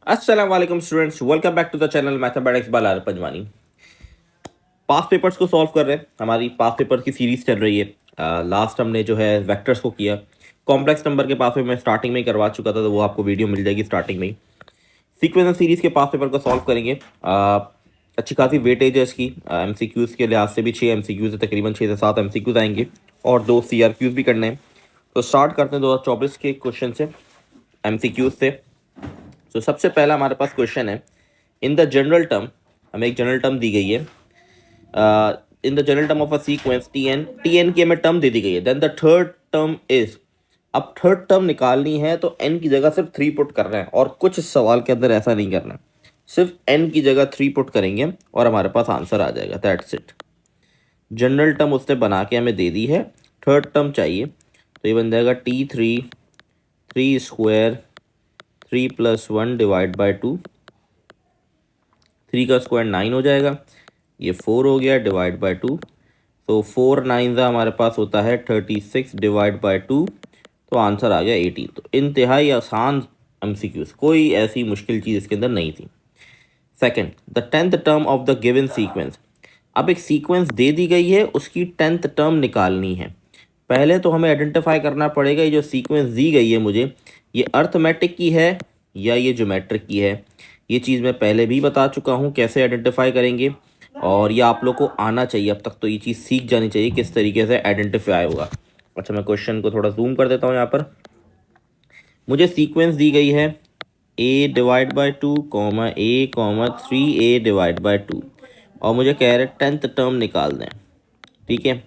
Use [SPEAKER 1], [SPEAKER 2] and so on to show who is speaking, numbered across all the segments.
[SPEAKER 1] अस्सलाम वालेकुम students, welcome back to the channel mathematics by Lal Panjwani. Past papers को solve कर रहे हैं। हमारी पास्ट पेपर की सीरीज चल रही है। लास्ट हमने जो है वेक्टर्स को किया। कॉम्प्लेक्स नंबर के पास में मैं स्टार्टिंग में ही करवा चुका था, तो वो आपको वीडियो मिल जाएगी स्टार्टिंग में ही। सीक्वेंस सीरीज के पास्ट पेपर को सॉल्व करेंगे। अच्छी खासी वेटेज है इसकी। एमसीक्यूज़ के लिहाज से भी 6 MCQs है, तकरीबन 6 से 7 MCQs आएंगे और 2 CRQs भी करने हैं। तो स्टार्ट करते हैं 2024 के क्वेश्चन से, MCQs से। तो सबसे पहला हमारे पास क्वेश्चन है, इन द जनरल टर्म, हमें एक जनरल टर्म दी गई है। In the general term of a sequence T N की हमें टर्म दे दी गई है। Then the third term is, अब थर्ड टर्म निकालनी है तो एन की जगह सिर्फ 3 पुट करना है, और कुछ इस सवाल के अंदर ऐसा नहीं करना है। सिर्फ एन की जगह 3 पुट करेंगे और हमारे पास आंसर आ जाएगा। That's it. जनरल टर्म उसने बना के हमें दे दी है, थर्ड टर्म चाहिए, तो ये बन जाएगा T3 3 + 1 डिवाइड बाई 2। 3 का स्क्वायर 9 हो जाएगा, ये 4 हो गया डिवाइड बाई 2। तो 4 9 हमारे पास होता है 36 डिवाइड बाई 2, तो आंसर आ गया 18। तो इंतहाई आसान MCQs, कोई ऐसी मुश्किल चीज़ इसके अंदर नहीं थी। Second, the 10th term of the given sequence. अब एक सीक्वेंस दे दी गई है, उसकी 10th टर्म निकालनी है। पहले तो हमें आइडेंटिफाई करना पड़ेगा, ये जो सीक्वेंस दी गई है मुझे, ये अर्थमेटिक की है या ये ज्योमेट्रिक की है। ये चीज़ मैं पहले भी बता चुका हूँ कैसे आइडेंटिफाई करेंगे, और ये आप लोग को आना चाहिए। अब तक तो ये चीज़ सीख जानी चाहिए किस तरीके से आइडेंटिफाई होगा। अच्छा, मैं क्वेश्चन को थोड़ा जूम कर देता हूँ। यहाँ पर मुझे सीक्वेंस दी गई है a divide by 2, A, 3a divide by 2, और मुझे कह रहे 10th टर्म निकाल दें। ठीक है,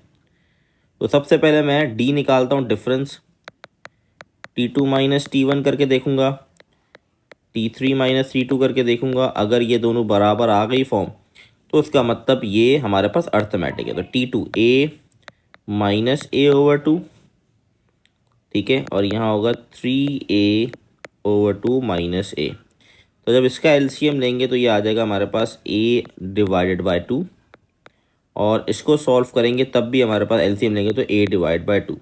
[SPEAKER 1] तो सबसे पहले मैं d निकालता हूँ, डिफरेंस T2 - T1 करके देखूंगा, T3 - T2 करके देखूंगा। अगर ये दोनों बराबर आ गई फॉर्म, तो इसका मतलब ये हमारे पास अर्थमेटिक है। तो T2a - A/2, ठीक है, और यहाँ होगा 3a/2 - A। तो जब इसका एलसीएम लेंगे तो ये आ जाएगा हमारे पास a डिवाइडेड बाई 2, और इसको सॉल्व करेंगे तब भी हमारे पास एलसीएम लेंगे तो a डिवाइड बाई 2।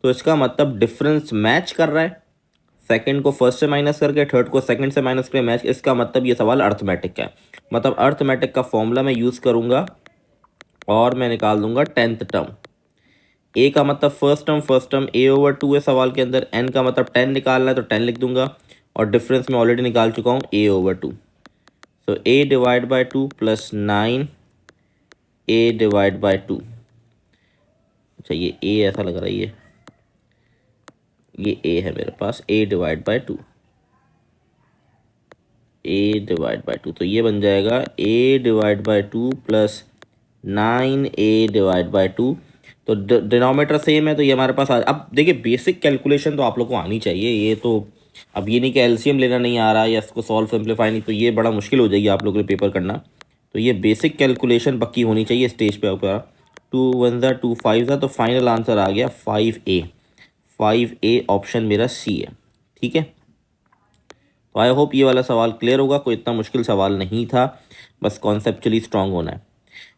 [SPEAKER 1] तो इसका मतलब डिफरेंस मैच कर रहा है, सेकंड को फर्स्ट से माइनस करके थर्ड को सेकंड से माइनस करके मैच। इसका मतलब ये सवाल अर्थमेटिक का है। मतलब अर्थमेटिक का फॉर्मूला मैं यूज़ करूँगा और मैं निकाल दूंगा 10th टर्म। ए का मतलब फर्स्ट टर्म A/2 है सवाल के अंदर। एन का मतलब 10 निकालना है तो 10 लिख दूंगा, और डिफरेंस में ऑलरेडी निकाल चुका हूँ A/2। So a divide by 2 + 9 a divide by 2। अच्छा, ये a ऐसा लग रहा है, ये a है मेरे पास, a डिवाइड बाई 2, तो ये बन जाएगा a divide by 2 + 9a divide by 2। तो डिनोमीटर सेम है, तो ये हमारे पास अब देखिए, बेसिक कैलकुलेशन तो आप लोग को आनी चाहिए। ये तो अब ये नहीं कि एलसीएम लेना नहीं आ रहा या इसको सॉल्व सिंप्लीफाई नहीं, तो ये बड़ा मुश्किल हो जाएगी आप लोगों के पेपर करना। तो ये बेसिक कैलकुलेशन पक्की होनी चाहिए स्टेज पे आपका। 2 1 2 5 तो फाइनल आंसर आ गया 5a। 5a ऑप्शन मेरा सी है। ठीक है, तो आई होप ये वाला सवाल क्लियर होगा। कोई इतना मुश्किल सवाल नहीं था, बस कॉन्सेप्चुअली स्ट्रांग होना है।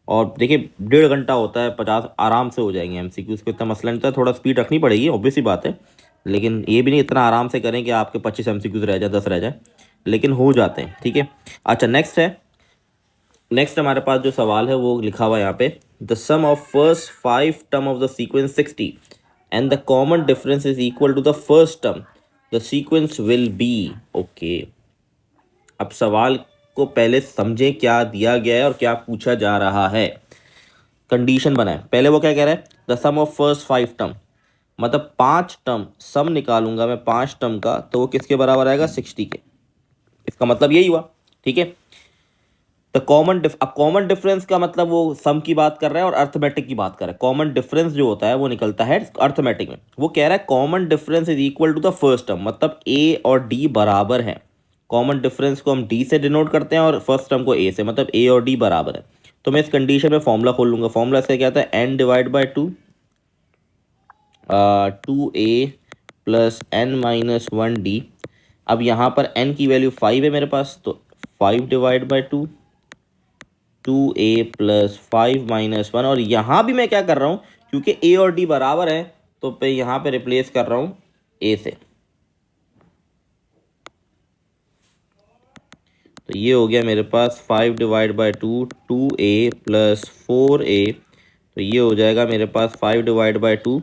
[SPEAKER 1] और देखिए, 1.5 घंटा होता है, 50 आराम से हो जाएंगे MCQs को, इतना मसला नहीं था। थोड़ा स्पीड रखनी पड़ेगी, ऑब्वियस सी बात है, लेकिन ये भी नहीं इतना आराम से करें कि आपके 25 MCQs रह जाए, 10 रह जाए, लेकिन हो जाते हैं। ठीक है, अच्छा नेक्स्ट है। नेक्स्ट हमारे पास जो सवाल है वो लिखा हुआ है यहाँ पे, the sum of first 5 term of the sequence 60 and the common difference is equal to the first term, the sequence will be. Okay, अब सवाल को पहले समझें क्या दिया गया है और क्या पूछा जा रहा है। कंडीशन बनाए पहले, वो क्या कह रहा है, the sum of first 5 term, मतलब 5 टर्म सम निकालूंगा मैं 5 टर्म का, तो वो किसके बराबर आएगा, 60 के। इसका मतलब यही हुआ। ठीक है, द कॉमन डिफरेंस का मतलब वो सम की बात कर रहा है और अर्थमेटिक की बात कर रहा है। कॉमन डिफरेंस जो होता है वो निकलता है अर्थमेटिक में। वो कह रहा है common difference is equal to the first term, मतलब ए और डी बराबर है। कॉमन डिफरेंस को हम डी से डिनोट करते हैं और फर्स्ट टर्म को ए से, मतलब ए और डी बराबर है। तो मैं इस कंडीशन में फॉर्मूला खोल लूंगा। फॉर्मूला इसका क्या था, N divide by 2, 2a + n-1d। अब यहाँ पर n की वैल्यू 5 है मेरे पास, तो 5 डिवाइड बाई 2, 2a + 5 - 1। और यहाँ भी मैं क्या कर रहा हूँ, क्योंकि a और d बराबर है, तो मैं यहाँ पे रिप्लेस कर रहा हूँ a से। तो ये हो गया मेरे पास 5/2 2a प्लस 4a, तो ये हो जाएगा मेरे पास 5/2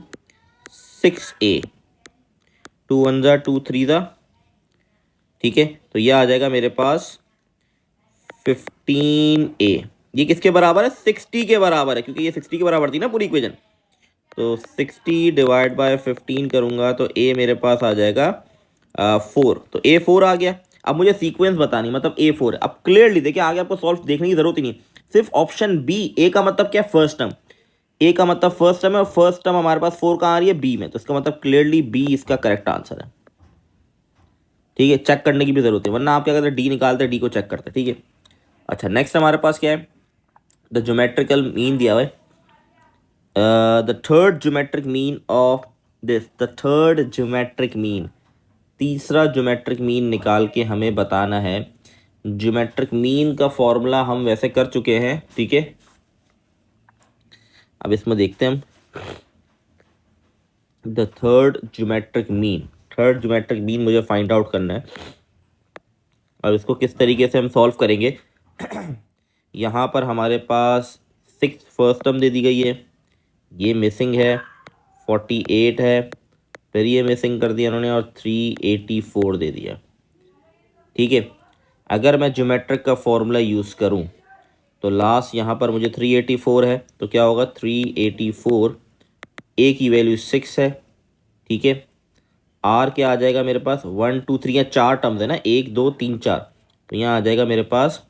[SPEAKER 1] 6a, 2 1 ज़ा 2 3 ज़ा, ठीक है। तो ये आ जाएगा मेरे पास 15a। ये किसके बराबर है? 60 के बराबर है, क्योंकि ये 60 के बराबर थी ना पूरी इक्वेशन। तो 60/15 करूँगा तो a मेरे पास आ जाएगा 4। तो a 4 आ गया। अब मुझे सीक्वेंस बतानी, मतलब a 4 है। अब क्लियरली देखिए, आगे आपको सॉल्व देखने की जरूरत ही नहीं, सिर्फ ऑप्शन बी। ए का मतलब क्या है? First term. ए का मतलब फर्स्ट टर्म है, और फर्स्ट टर्म हमारे पास 4 कहाँ आ रही है? बी में। तो इसका मतलब क्लियरली बी इसका करेक्ट आंसर है, ठीक है। चेक करने की भी जरूरत है, वरना आप क्या करते डी निकालते, डी को चेक करते, ठीक है। अच्छा, नेक्स्ट हमारे पास क्या है? द ज्योमेट्रिकल मीन दिया हुआ है। The third geometric mean of this, the third geometric mean, तीसरा ज्योमेट्रिक मीन निकाल के हमें बताना है। ज्योमेट्रिक मीन का फॉर्मूला हम वैसे कर चुके हैं, ठीक है। अब इसमें देखते हैं हम the third geometric mean. Third geometric mean मुझे फाइंड आउट करना है। अब इसको किस तरीके से हम सॉल्व करेंगे? यहाँ पर हमारे पास 6 फर्स्ट टर्म दे दी गई है, ये मिसिंग है, 48 है, फिर ये मिसिंग कर दिया उन्होंने, और 384 दे दिया, ठीक है। अगर मैं ज्योमेट्रिक का फॉर्मूला यूज़ करूं तो लास्ट यहाँ पर मुझे 384 है, तो क्या होगा? 384, ए की वैल्यू 6 है, ठीक है। आर क्या आ जाएगा मेरे पास? 1 2 3, या 4 टर्म्स है ना, 1 2 3 4। तो यहाँ आ जाएगा मेरे पास,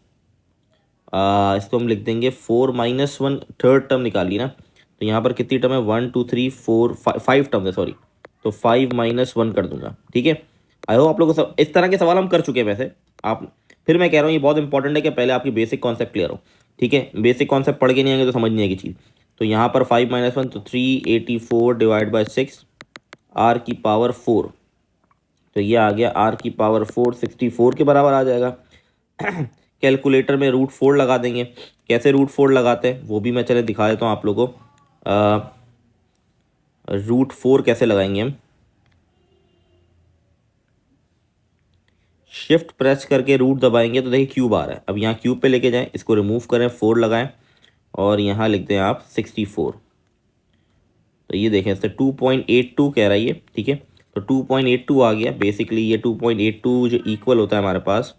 [SPEAKER 1] इसको हम लिख देंगे 4 - 1, थर्ड टर्म निकाली ना। तो यहाँ पर कितनी टर्म है? 1 2 3 4 5 टर्म है, सॉरी। तो 5 - 1 कर दूंगा, ठीक है। आई होप आप लोगों को इस तरह के सवाल हम कर चुके हैं वैसे। आप, फिर मैं कह रहा हूँ ये बहुत इंपॉर्टेंट है कि पहले आपकी बेसिक कॉन्सेप्ट क्लियर हो, ठीक है। बेसिक कॉन्सेप्ट पढ़ के नहीं आएंगे तो समझ नहीं आएगी चीज़। तो यहाँ पर 5 - 1, तो 384/6, आर की पावर 4। तो ये आ गया आर की पावर 4, 64 के बराबर आ जाएगा। कैलकुलेटर में √4 लगा देंगे। कैसे √4 लगाते हैं वो भी मैं चले दिखा देता हूँ आप लोगों को। √4 कैसे लगाएंगे हम? शिफ्ट प्रेस करके रूट दबाएंगे तो देखिए क्यूब आ रहा है। अब यहाँ क्यूब पे लेके जाएं, इसको रिमूव करें, 4 लगाएं, और यहाँ लिख दें आप 64। तो ये देखें, इससे 2.82 कह रहा है ये, ठीक है। तो 2.82 आ गया। बेसिकली ये 2.82 जो इक्वल होता है हमारे पास,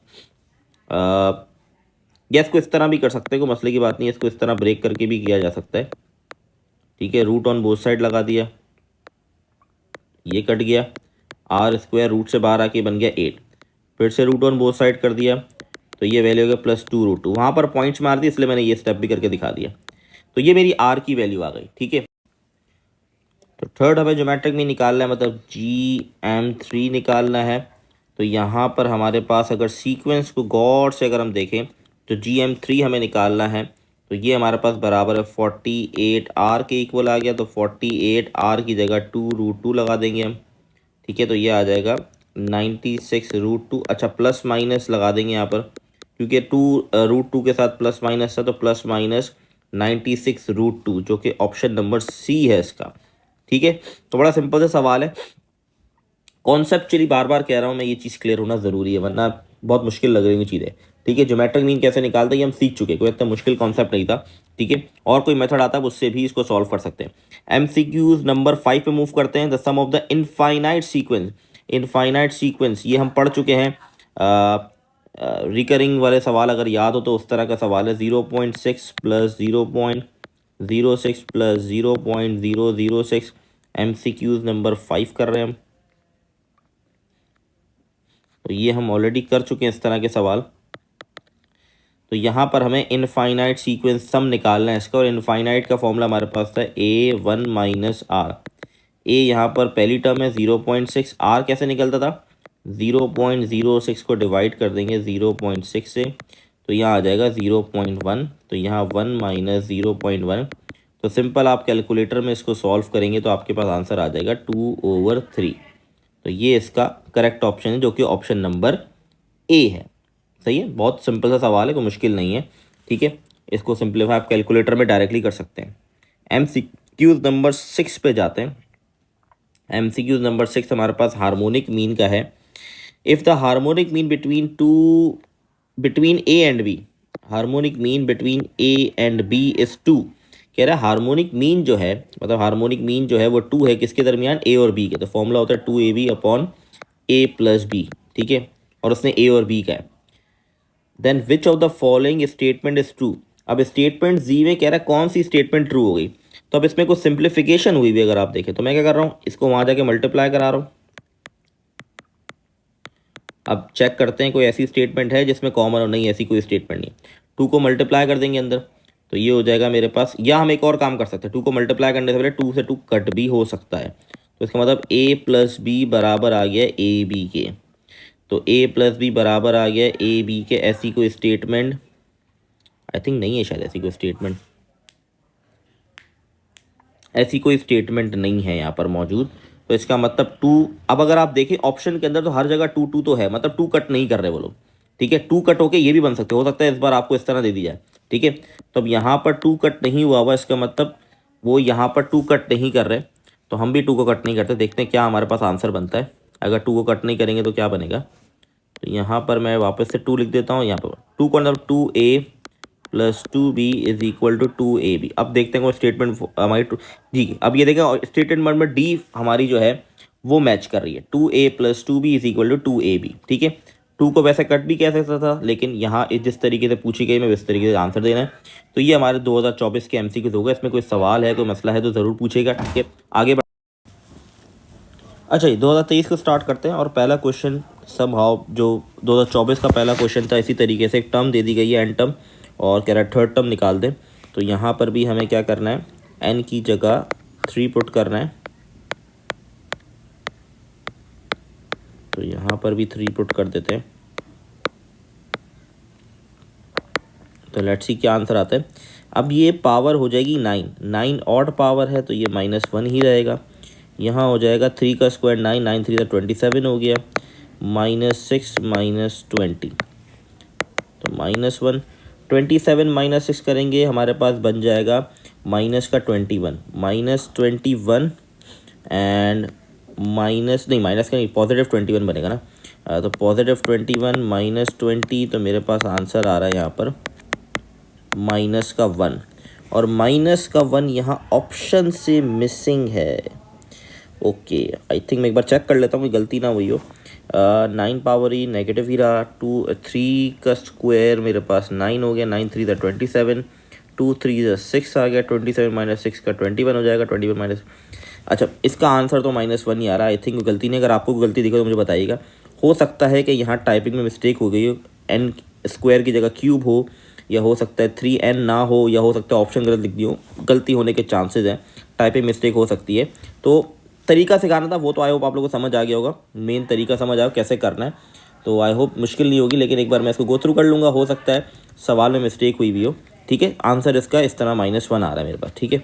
[SPEAKER 1] या इसको इस तरह भी कर सकते हैं, कोई मसले की बात नहीं है। इसको इस तरह ब्रेक करके भी किया जा सकता है, ठीक है। रूट ऑन बोथ साइड लगा दिया, ये कट गया। r² रूट से बाहर आके बन गया 8। फिर से रूट ऑन बोथ साइड कर दिया, तो ये वैल्यू हो गया +2√2। वहाँ पर पॉइंट्स मार दी, इसलिए मैंने ये स्टेप भी करके दिखा दिया। तो ये मेरी r की वैल्यू आ गई, ठीक है। तो थर्ड हमें ज्योमेट्रिक में निकालना है, मतलब GM3 निकालना है। तो यहाँ पर हमारे पास अगर सीक्वेंस को गौर से अगर हम देखें तो GM3 हमें निकालना है। तो ये हमारे पास बराबर है 48r के इक्वल आ गया। तो 48r की जगह 2√2 लगा देंगे हम, ठीक है। तो ये आ जाएगा 96√2। अच्छा, प्लस माइनस लगा देंगे यहाँ पर, क्योंकि 2√2 के साथ प्लस माइनस है, तो +-96√2, जो कि ऑप्शन नंबर सी है इसका, ठीक है। तो बड़ा सिंपल सा सवाल है। कॉन्सेप्चुअली बार बार कह रहा हूँ मैं, ये चीज़ क्लियर होना ज़रूरी है, वरना बहुत मुश्किल लग रही चीज़ें, ठीक है। ज्योमेट्रिक मीन कैसे निकालते हैं ये हम सीख चुके हैं, कोई इतना मुश्किल कॉन्सेप्ट नहीं था, ठीक है। और कोई मेथड आता है उससे भी इसको सॉल्व कर सकते हैं। MCQs नंबर 5 पे मूव करते हैं। The sum of the infinite sequence. Infinite sequence ये हम पढ़ चुके हैं। रिकरिंग वाले सवाल अगर याद हो तो उस तरह का सवाल है। 0.6 + 0.06 + 0.006। MCQs नंबर 5 कर रहे हैं हम। तो ये हम ऑलरेडी कर चुके हैं इस तरह के सवाल। तो यहाँ पर हमें इनफाइनाइट सीक्वेंस सम निकालना है इसका, और इनफाइनाइट का फॉर्मूला हमारे पास था A1 - R। ए यहाँ पर पहली टर्म है 0.6। R कैसे निकलता था? 0.06 को डिवाइड कर देंगे 0.6 से, तो यहाँ आ जाएगा 0.1। तो यहाँ 1 - 0.1। तो सिंपल आप कैलकुलेटर में इसको सॉल्व करेंगे तो आपके पास आंसर आ जाएगा 2/3। तो ये इसका करेक्ट ऑप्शन है, जो कि ऑप्शन नंबर ए है। सही है, बहुत सिंपल सा सवाल है, कोई मुश्किल नहीं है, ठीक है। इसको सिंप्लीफाई आप कैलकुलेटर में डायरेक्टली कर सकते हैं। MCQs नंबर 6 पे जाते हैं। MCQs नंबर 6 हमारे पास हार्मोनिक मीन का है। If the harmonic mean between two between A and B, harmonic mean between A and B is 2। कह रहा है हार्मोनिक मीन जो है, मतलब हार्मोनिक मीन जो है वो 2 है किसके दरमियान, ए और बी के। तो फॉर्मूला होता है 2ab अपॉन ए प्लस बी, ठीक है, और उसने ए और बी का है। Then which of the following statement is true. अब स्टेटमेंट जी में कह रहा है कौन सी स्टेटमेंट ट्रू हो गई। तो अब इसमें कुछ सिंप्लीफिकेशन हुई भी अगर आप देखें, तो मैं क्या कर रहा हूँ, इसको वहाँ जाके मल्टीप्लाई करा रहा हूँ। अब चेक करते हैं कोई ऐसी स्टेटमेंट है जिसमें कॉमन हो, नहीं ऐसी कोई स्टेटमेंट नहीं। 2 को मल्टीप्लाई कर देंगे अंदर, तो ये हो जाएगा मेरे पास, या हम एक और काम कर सकते हैं, 2 को मल्टीप्लाई करने से पहले 2 से 2 कट भी हो सकता है। तो इसका मतलब a प्लस बी बराबर आ गया ए बी के। तो a प्लस बी बराबर आ गया ए बी के। ऐसी कोई स्टेटमेंट आई थिंक नहीं है, शायद ऐसी कोई स्टेटमेंट, ऐसी कोई स्टेटमेंट नहीं है यहाँ पर मौजूद। तो इसका मतलब 2, अब अगर आप देखें ऑप्शन के अंदर तो हर जगह 2 2 तो है, मतलब 2 कट नहीं कर रहे वो लोग, ठीक है। 2 कट होके ये भी बन सकते, हो सकता है इस बार आपको इस तरह दे दी जाए, ठीक है। तो अब यहाँ पर 2 कट नहीं हुआ हुआ, इसका मतलब वो यहाँ पर 2 कट नहीं कर रहे, तो हम भी 2 को कट नहीं करते। देखते हैं क्या हमारे पास आंसर बनता है। अगर 2 को कट नहीं करेंगे तो क्या बनेगा। तो यहाँ पर मैं वापस से 2 लिख देता हूँ, यहाँ पर 2 को मतलब 2a plus 2b is equal to 2ab। अब देखते हैं वो स्टेटमेंट हमारी ठीक है। अब ये देखें स्टेटमेंट में डी हमारी जो है वो मैच कर रही है, 2a plus 2b is equal to 2ab, ठीक है। 2 को वैसे कट भी कह सकता था, लेकिन यहाँ जिस तरीके से पूछी गई मैं उस तरीके से आंसर देना है। तो ये हमारे 2024 के MCQ होगा। इसमें कोई सवाल है, कोई मसला है तो ज़रूर पूछेगा, ठीक है। आगे बढ़, अच्छा, ये 2023 को स्टार्ट करते हैं। और पहला क्वेश्चन सब हाउ जो 2024 का पहला क्वेश्चन था, इसी तरीके से एक टर्म दे दी गई है एन टर्म, और कह रहा है थर्ड टर्म निकाल दें। तो यहाँ पर भी हमें क्या करना है, एन की जगह 3 पुट करना है। तो यहाँ पर भी 3 पुट कर देते हैं। तो लेट्स सी क्या आंसर आता है। अब ये पावर हो जाएगी 9, 9 ऑड पावर है तो ये -1 ही रहेगा। यहाँ हो जाएगा 3 का स्क्वायर 9, 9 3 27 हो गया, -6 -20, तो -1, 27 -6 करेंगे हमारे पास बन जाएगा -21, -21 एंड माइनस नहीं, माइनस का नहीं, +21 बनेगा ना। तो +21 -20, तो मेरे पास आंसर आ रहा है यहाँ पर -1, और -1 यहाँ ऑप्शन से मिसिंग है। ओके, आई थिंक मैं एक बार चेक कर लेता हूँ कि गलती ना हुई हो। 9 पावर ही नेगेटिव ही रहा। 3 का स्क्वायर मेरे पास 9 हो गया, 9 3 27, 2 3 6 आ गया, 27 -6 का 21 हो जाएगा, 21 माइनस, अच्छा इसका आंसर तो -1 ही आ रहा है। आई थिंक गलती नहीं, अगर आपको गलती दिखे तो मुझे बताइएगा। हो सकता है कि यहाँ टाइपिंग में मिस्टेक हो गई हो, एन स्क्वायर की जगह क्यूब हो, या हो सकता है 3n ना हो, या हो सकता है ऑप्शन गलत लिख दी हो। गलती होने के चांसेस हैं, टाइपिंग मिस्टेक हो सकती है। तो तरीका सिखाना था वो तो आई होप आप लोगों को समझ आ गया होगा, मेन तरीका समझ आया कैसे करना है। तो आई होप मुश्किल नहीं होगी, लेकिन एक बार मैं इसको गो थ्रू कर लूँगा, हो सकता है सवाल में मिस्टेक हुई भी हो, ठीक है। आंसर इसका इस तरह -1 आ रहा है मेरे पास, ठीक है।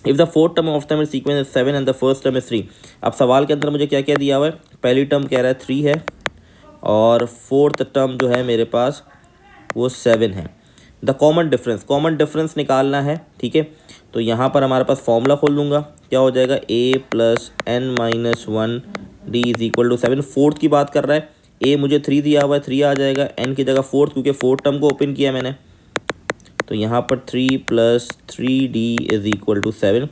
[SPEAKER 1] If the fourth term of term sequence is 7 and the first term is 3। अब सवाल के अंदर मुझे क्या क्या दिया हुआ है, पहली टर्म कह रहा है 3 है, और फोर्थ टर्म जो है मेरे पास वो 7 है। द कॉमन डिफरेंस निकालना है, ठीक है। तो यहाँ पर हमारे पास फॉर्मूला खोल लूँगा, क्या हो जाएगा, a + n - 1 d is equal to 7। Fourth की बात कर रहा है, a मुझे 3 दिया हुआ है, 3 आ जाएगा, n की जगह फोर्थ, क्योंकि फोर्थ टर्म को ओपन किया मैंने। तो यहाँ पर 3 + 3d इज इक्वल टू 7।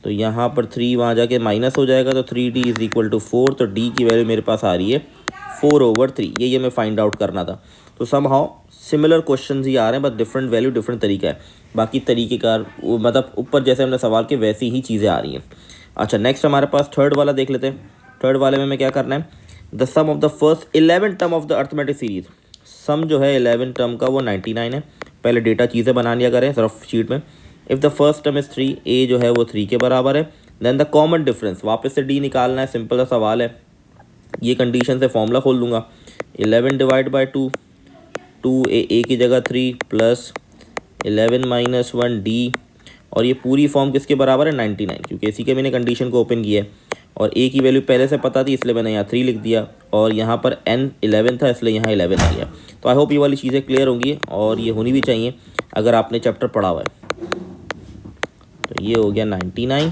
[SPEAKER 1] तो यहाँ पर 3 वहाँ जाके माइनस हो जाएगा, तो 3d इज इक्वल टू 4। तो d की वैल्यू मेरे पास आ रही है 4/3। ये हमें फाइंड आउट करना था। तो समहाउ सिमिलर क्वेश्चन ही आ रहे हैं, बस डिफरेंट वैल्यू डिफरेंट तरीका है। बाकी तरीके का मतलब ऊपर जैसे हमने सवाल के वैसी ही चीज़ें आ रही हैं। अच्छा, नेक्स्ट हमारे पास थर्ड वाला देख लेते हैं। थर्ड वाले में हमें क्या करना है, the sum of the first 11 term of the arithmetic series. Sum जो है 11 टर्म का वो 99 है। पहले डेटा चीज़ें बना लिया करें रफ शीट में। If the first term is 3, ए जो है वो 3 के बराबर है। देन द कॉमन डिफरेंस, वापस से डी निकालना है, सिंपल सा सवाल है। ये कंडीशन से फॉर्मूला खोल लूँगा, 11 डिवाइड बाई 2, 2a की जगह 3 प्लस 11 - 1 d, और ये पूरी फॉर्म किसके बराबर है, 99, क्योंकि इसी के मैंने कंडीशन को ओपन किया है। और a की वैल्यू पहले से पता थी, इसलिए मैंने यहाँ 3 लिख दिया, और यहाँ पर n 11 था, इसलिए यहाँ 11 आ गया। तो आई होप ये वाली चीज़ें क्लियर होंगी, और ये होनी भी चाहिए अगर आपने चैप्टर पढ़ा हुआ है। तो ये हो गया 99,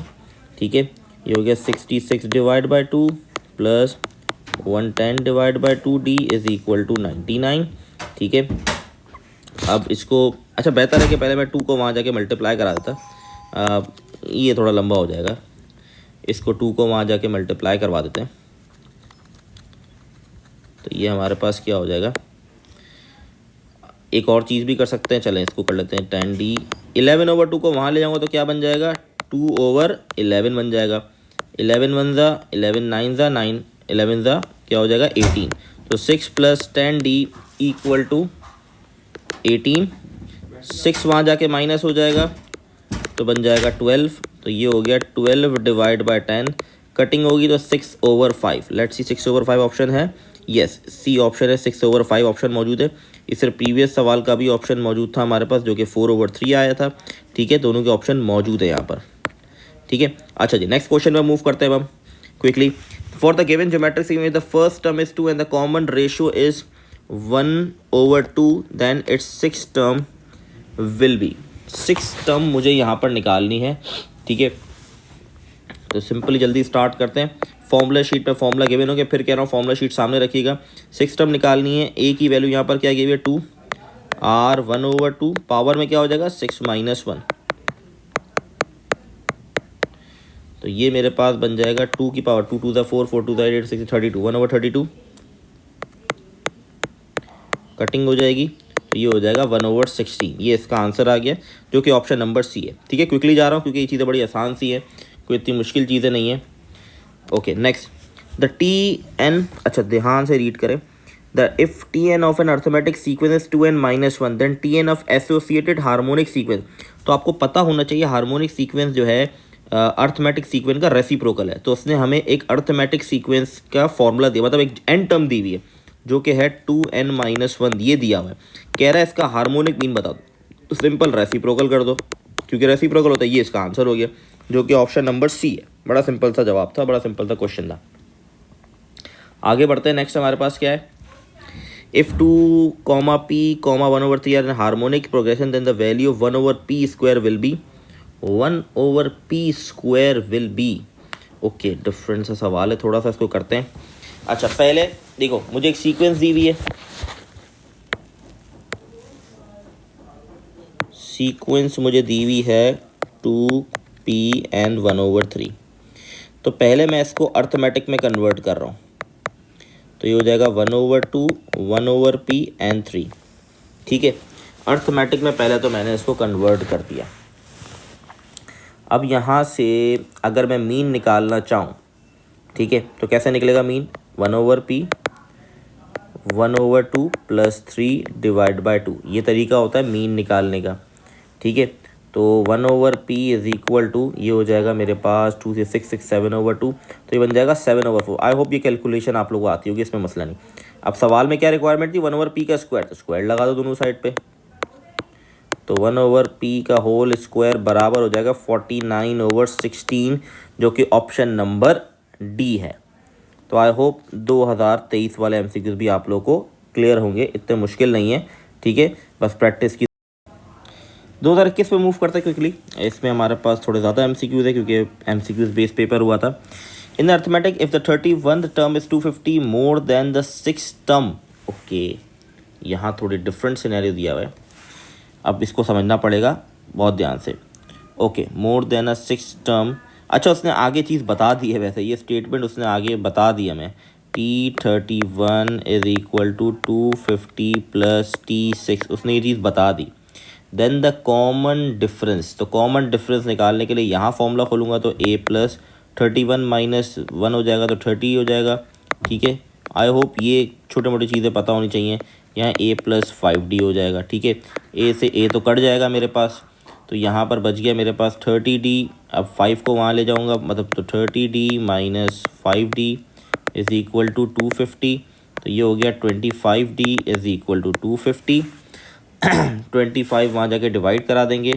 [SPEAKER 1] ठीक है। ये हो गया 66 divide by 2 plus 110 divide by 2d is equal to 99, ठीक है। अब इसको अच्छा बेहतर है कि पहले मैं 2 को वहाँ जाके मल्टीप्लाई करा देता, ये थोड़ा लंबा हो जाएगा, इसको 2 को वहाँ जाके मल्टीप्लाई करवा देते हैं। तो ये हमारे पास क्या हो जाएगा, एक और चीज़ भी कर सकते हैं, चलें इसको कर लेते हैं 10d। 11/2 को वहाँ ले जाऊँगा तो क्या बन जाएगा, 2/11 बन जाएगा। 11 1 ज़ा 11 9 ज़ा 9 11 ज़ा क्या हो जाएगा 18। तो 6 + 10d = 18। 6 वहाँ जाके माइनस हो जाएगा तो बन जाएगा 12। तो ये हो गया 12 / 10। कटिंग होगी तो 6/5। लेट्स सी 6/5 ऑप्शन है, यस सी ऑप्शन है, 6/5 ऑप्शन मौजूद है। इससे प्रीवियस सवाल का भी ऑप्शन मौजूद था हमारे पास जो कि 4/3 आया था, ठीक है। दोनों के ऑप्शन मौजूद है यहाँ पर, ठीक है। अच्छा जी, नेक्स्ट क्वेश्चन में मूव करते हैं हम quickly. For the given geometric sequence the first term is 2 and the common ratio is 1/2, then its 6 term will be. 6 term मुझे यहाँ पर निकालनी है, ठीक है। तो सिंपली जल्दी स्टार्ट करते हैं। फॉर्मूला शीट पे फॉर्मूला गिवन हो गया, फिर कह रहा हूँ फॉर्मूला शीट सामने रखिएगा। 6 टर्म निकालनी है, ए की वैल्यू यहाँ पर क्या गिवी है 2, r 1/2 पावर में क्या हो जाएगा 6 - 1। तो ये मेरे पास बन जाएगा 2 की पावर 2 2 ज़ा 4 4 2 ज़ा 8 6 32 1/32 कटिंग हो जाएगी। तो ये हो जाएगा 1/16। ये इसका आंसर आ गया जो कि ऑप्शन नंबर सी है, ठीक है। क्विकली जा रहा हूँ क्योंकि ये चीज़ें बड़ी आसान सी है, कोई इतनी मुश्किल चीज़ें नहीं है। ओके नेक्स्ट, द Tn, अच्छा ध्यान से रीड करें। The if Tn of an arithmetic sequence 2n - 1 then Tn of associated harmonic sequence. तो आपको पता होना चाहिए हार्मोनिक सीक्वेंस जो है अर्थमेटिक सीक्वेंस का रेसिप्रोकल है। तो उसने हमें एक अर्थमेटिक सीक्वेंस का फॉर्मूला दिया, मतलब एक एन टर्म दी हुई है जो कि है 2n - 1, ये दिया हुआ है। कह रहा है इसका हार्मोनिक मीन बता दो, तो सिंपल रेसिप्रोकल कर दो, क्योंकि रेसिप्रोकल होता है, ये इसका आंसर हो गया जो कि ऑप्शन नंबर सी है। बड़ा सिंपल सा जवाब था, बड़ा सिंपल सा क्वेश्चन था। आगे बढ़ते हैं। नेक्स्ट हमारे पास क्या है, if 2, p, 1/3 are in harmonic progression then the value 1/p² will be 1/p² will be. Okay, different सा सवाल है, थोड़ा सा इसको करते हैं। अच्छा पहले देखो, मुझे एक सीक्वेंस दी हुई है, सीक्वेंस मुझे दी हुई है 2p and 1/3। तो पहले मैं इसको अर्थमेटिक में कन्वर्ट कर रहा हूँ, तो ये हो जाएगा 1/2 1/p and 3, ठीक है। अर्थमेटिक में पहले तो मैंने इसको कन्वर्ट कर दिया। अब यहाँ से अगर मैं मीन निकालना चाहूँ, ठीक है, तो कैसे निकलेगा मीन, 1/p 1/2 + 3 / 2, ये तरीका होता है मीन निकालने का, ठीक है। तो 1/p = ये हो जाएगा मेरे पास 2 से 6 6 7/2, तो ये बन जाएगा 7/4। आई होप ये कैलकुलेशन आप लोगों को आती होगी, इसमें मसला नहीं। अब सवाल में क्या रिक्वायरमेंट थी, 1/p का स्क्वायर, तो स्क्वायर लगा दो दोनों साइड पे। तो 1/p का होल स्क्वायर बराबर हो जाएगा 49/16, जो कि ऑप्शन नंबर डी है। तो आई होप 2023 वाले एमसीक्यूज भी आप लोगों को क्लियर होंगे, इतने मुश्किल नहीं है, ठीक है, बस प्रैक्टिस की। 2021 पे मूव करते हैं क्विकली। इसमें हमारे पास थोड़े ज़्यादा एमसीक्यूज है क्योंकि एमसीक्यूज बेस पेपर हुआ था। In arithmetic if the 31th term is 250 more than the 6th term. Okay, यहाँ थोड़ी डिफरेंट सिनेरियो दिया हुआ है, अब इसको समझना पड़ेगा बहुत ध्यान से। ओके, मोर देन अ 6th टर्म। अच्छा, उसने आगे चीज़ बता दी है, वैसे ये स्टेटमेंट उसने आगे बता दिया हमें, T31 = 250 + T6, उसने ये चीज़ बता दी। देन द कॉमन डिफरेंस, तो कॉमन डिफरेंस निकालने के लिए यहाँ फॉर्मूला खोलूँगा तो a + 31 - 1 हो जाएगा, तो 30 हो जाएगा, ठीक है। आई होप ये छोटी मोटी चीज़ें पता होनी चाहिए। यहाँ a + 5d हो जाएगा, ठीक है। a से a तो कट जाएगा मेरे पास, तो यहाँ पर बच गया मेरे पास 30d। अब 5 को वहाँ ले जाऊँगा, मतलब तो 30d - 5d = 250, तो ये हो गया 25d = 250। 25 वहाँ जाके डिवाइड करा देंगे,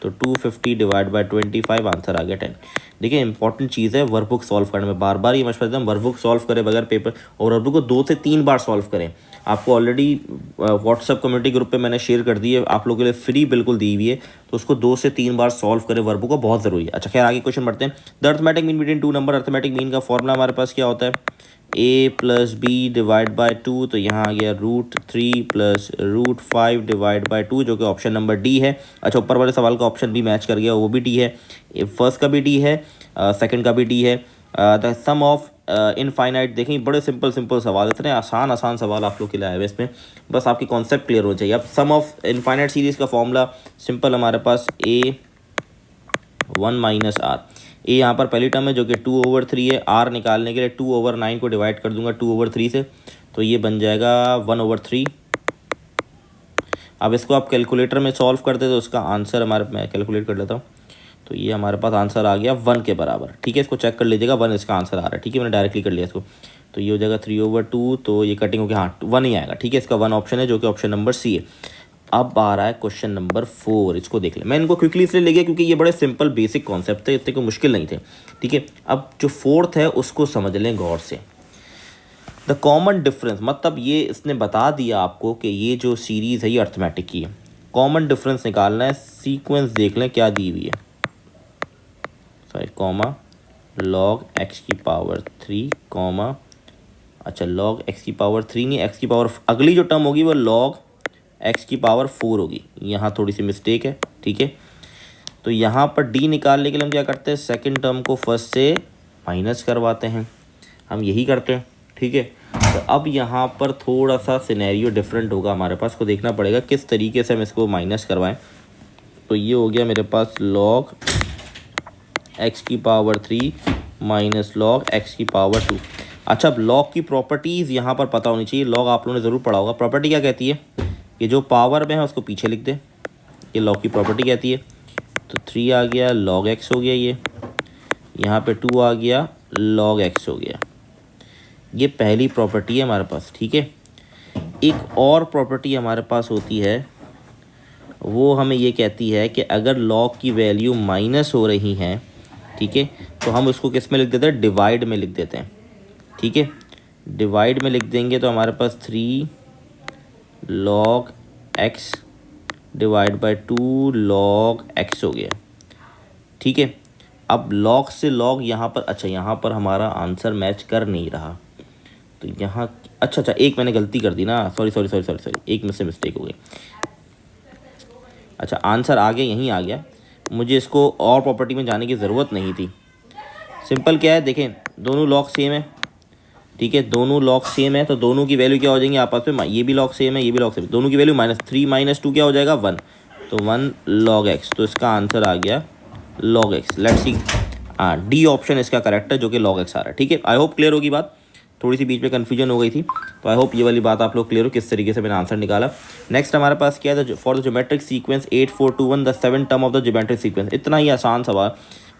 [SPEAKER 1] तो 250 / 25 आंसर आ गया 10। देखिए इंपॉर्टेंट चीज़ है वर्कबुक सॉल्व करने में, बार बार ये मशवरा देता हूँ, वर्कबुक सॉल्व करें बगैर पेपर, और वर्कबुक को 2 से 3 बार सॉल्व करें। आपको ऑलरेडी व्हाट्सएप कम्युनिटी ग्रुप पे मैंने शेयर कर दी है, आप लोगों के लिए फ्री बिल्कुल दी हुई है, तो उसको 2 से 3 बार सॉल्व करें, वर्बों को बहुत ज़रूरी है। अच्छा खैर आगे क्वेश्चन बढ़ते हैं। The arithmetic mean between two number, arithmetic mean का फॉर्मूला हमारे पास क्या होता है, a plus B divide by 2, तो यहाँ आ गया √3 प्लस √5 डिवाइड बाई 2, जो कि ऑप्शन नंबर डी है। अच्छा ऊपर वाले सवाल का ऑप्शन भी मैच कर गया, वो भी डी है, फर्स्ट का भी डी है, सेकंड का भी डी है। द सम ऑफ इनफाइनाइट, देखें बड़े सिंपल सवाल, इतने आसान सवाल आप लोग के लिए आए हुए इसमें, बस आपकी कॉन्सेप्ट क्लियर हो चाहिए। अब सम ऑफ इनफाइनाइट सीरीज़ का फॉर्मूला सिंपल, हमारे पास a1 माइनस आर, ए यहाँ पर पहली टर्म है जो कि 2/3 है, आर निकालने के लिए 2/9 को डिवाइड कर दूंगा 2/3 से, तो ये बन जाएगा 1/3। अब इसको आप कैलकुलेटर में सॉल्व करते तो उसका आंसर हमारे, मैं कैलकुलेट कर लेता हूँ, तो ये हमारे पास आंसर आ गया 1 के बराबर। ठीक है, इसको चेक कर लीजिएगा, 1 इसका आंसर आ रहा है। ठीक है, मैंने डायरेक्टली कर लिया इसको, तो ये हो जाएगा 3/2, तो ये कटिंग होकर हाँ 1 ही आएगा। ठीक है, इसका 1 ऑप्शन है जो कि ऑप्शन नंबर सी है। अब आ रहा है क्वेश्चन नंबर 4, इसको देख लें। मैं इनको क्विकली इसलिए ले गया क्योंकि ये बड़े सिंपल बेसिक कॉन्सेप्ट थे, इतने कोई मुश्किल नहीं थे। ठीक है, अब जो 4th है उसको समझ लें गौर से। द कॉमन डिफरेंस, मतलब ये इसने बता दिया आपको कि ये जो सीरीज़ है ये अर्थमेटिक की है, कॉमन डिफरेंस निकालना है। सीक्वेंस देख लें क्या दी हुई है, सॉरी कॉमा log x की पावर 3 कॉमा, अच्छा log x की पावर 3 नहीं, x की पावर, अगली जो टर्म होगी वो log x की पावर 4 होगी, यहाँ थोड़ी सी मिस्टेक है। ठीक है, तो यहाँ पर d निकालने के लिए हम क्या करते हैं, सेकंड टर्म को फर्स्ट से माइनस करवाते हैं, हम यही करते हैं। ठीक है, तो अब यहाँ पर थोड़ा सा सिनेरियो डिफरेंट होगा हमारे पास, को देखना पड़ेगा किस तरीके से हम इसको माइनस करवाएं। तो ये हो गया मेरे पास log x की पावर 3 माइनस log x की पावर 2। अच्छा अब log की प्रॉपर्टीज़ यहाँ पर पता होनी चाहिए, log आप लोगों ने ज़रूर पढ़ा होगा। प्रॉपर्टी क्या कहती है, कि जो पावर में है उसको पीछे लिख दे, ये log की प्रॉपर्टी कहती है। तो 3 आ गया log x हो गया, ये यहाँ पे 2 आ गया log x हो गया, ये पहली प्रॉपर्टी है हमारे पास। ठीक है, एक और प्रॉपर्टी हमारे पास होती है, वो हमें ये कहती है कि अगर log की वैल्यू माइनस हो रही हैं, ठीक है, तो हम उसको किस में लिख देते हैं, डिवाइड में लिख देते हैं। ठीक है, डिवाइड में लिख देंगे तो हमारे पास 3 log x divide by 2 log x हो गया। ठीक है, अब log से log यहाँ पर, अच्छा यहाँ पर हमारा आंसर मैच कर नहीं रहा, तो यहाँ अच्छा एक मैंने गलती कर दी ना, सॉरी एक में से मिस्टेक हो गई। अच्छा आंसर आगे यहीं आ गया, मुझे इसको और प्रॉपर्टी में जाने की ज़रूरत नहीं थी। सिंपल क्या है, देखें दोनों log सेम है। ठीक है, दोनों log सेम है, तो दोनों की वैल्यू क्या हो जाएंगी आपस में, ये भी log सेम है, ये भी log सेम है, दोनों की वैल्यू -3 - 2 क्या हो जाएगा 1, तो 1 log x, तो इसका आंसर आ गया log x। लेट्स सी, हाँ डी ऑप्शन इसका करेक्ट है जो कि log x आ रहा है। ठीक है, आई होप क्लियर होगी बात, थोड़ी सी बीच में कन्फ्यूजन हो गई थी, तो आई होप ये वाली बात आप लोग क्लियर हो किस तरीके से मैंने आंसर निकाला। नेक्स्ट हमारे पास क्या है, for the geometric sequence 8 4 2 1 the 7 term of the geometric sequence. इतना ही आसान सवाल,